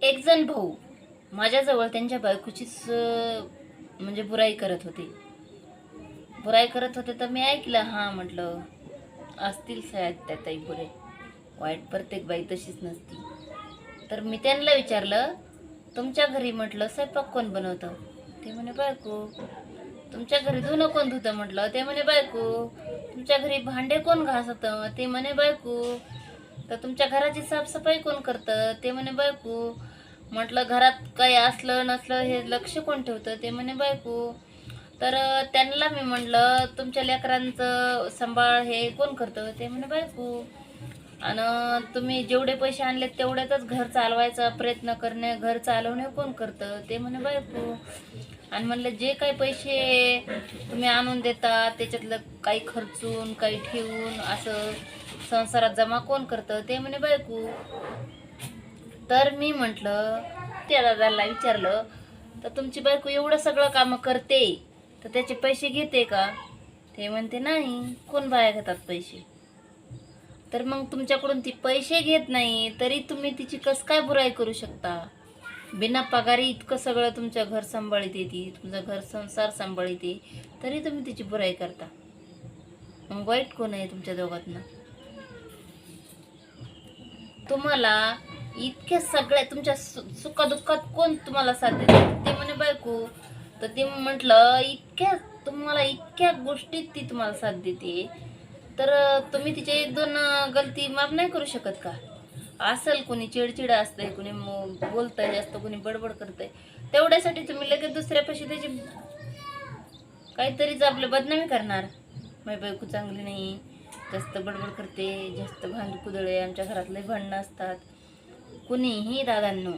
एक जण भाऊ माझ्याजवळ त्यांच्या बायकोचीच म्हणजे बुराई करत होते तर मी ऐकलं. हां म्हटलं असतील शाळेत त्या ताई बुरे, वाईट प्रत्येक बाई तशीच नसती. तर मी त्यांना विचारलं, तुमच्या घरी म्हटलं स्वयंपाक कोण बनवतं? ते म्हणे बायको. तुमच्या घरी धुणं कोण धुतं? म्हटलं. ते म्हणे बायको. तुमच्या घरी भांडे कोण घासतं? ते म्हणे बायको. तर तुमच्या घराची साफसफाई कोण करतं? ते म्हणे बायको. म्हटलं घरात काही असलं नसलं हे लक्ष कोण ठेवतं? ते म्हणे बायको. तर त्यांना मी म्हटलं तुमच्या लेकरांचं सांभाळ हे कोण करतं? ते म्हणे बायको. आणि तुम्ही जेवढे पैसे आणले तेवढ्यातच घर चालवायचा प्रयत्न करणे, घर चालवणे कोण करतं? ते म्हणे बायको. आणि म्हणलं जे काही पैसे तुम्ही आणून देता त्याच्यातलं काही खर्चून काही ठेवून असं संसारात जमा कोण करतं? ते म्हणे बायको. तर मी म्हटलं त्या दादाला विचारलं, तर तुमची बायको एवढं सगळं कामं करते तर त्याचे पैसे घेते का? ते म्हणते नाही. कोण बाया घेतात पैसे? तर मग तुमच्याकडून ती पैसे घेत नाही तरी तुम्ही तिची कस काय बुराई करू शकता? बिना पगारी इतकं सगळं तुमचं घर सांभाळते ती, तुमचं घर संसार सांभाळते, तरी तुम्ही तिची बुराई करता. मग वाईट कोण आहे तुमच्या दोघांना? तुम्हाला इतक्या सगळ्या तुमच्या सुखादुःखात कोण तुम्हाला साथ देते? ते म्हणे बायको. तर ते म्हटलं तुम्हाला इतक्या गोष्टीत ती तुम्हाला साथ देते तर तुम्ही तिचे एक दोन गलती माफ नाही करू शकत का? असेल कोणी चिडचिड असतंय, कोणी बोलतंय जास्त, कोणी बडबड करतंय, तेवढ्यासाठी तुम्ही लगेच दुसऱ्यापाशी त्याची काहीतरीच आपलं बदनामी करणार. माझी बायको चांगली नाही, जास्त बडबड करते, जास्त भांड कुदळे, आमच्या घरात लय भांडणं असतात. कुणीही दादांनो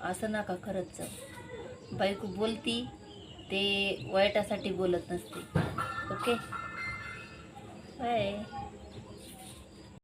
असं नका करत जाऊ. बायको बोलती ते वाईटासाठी बोलत नसते. Okay bye.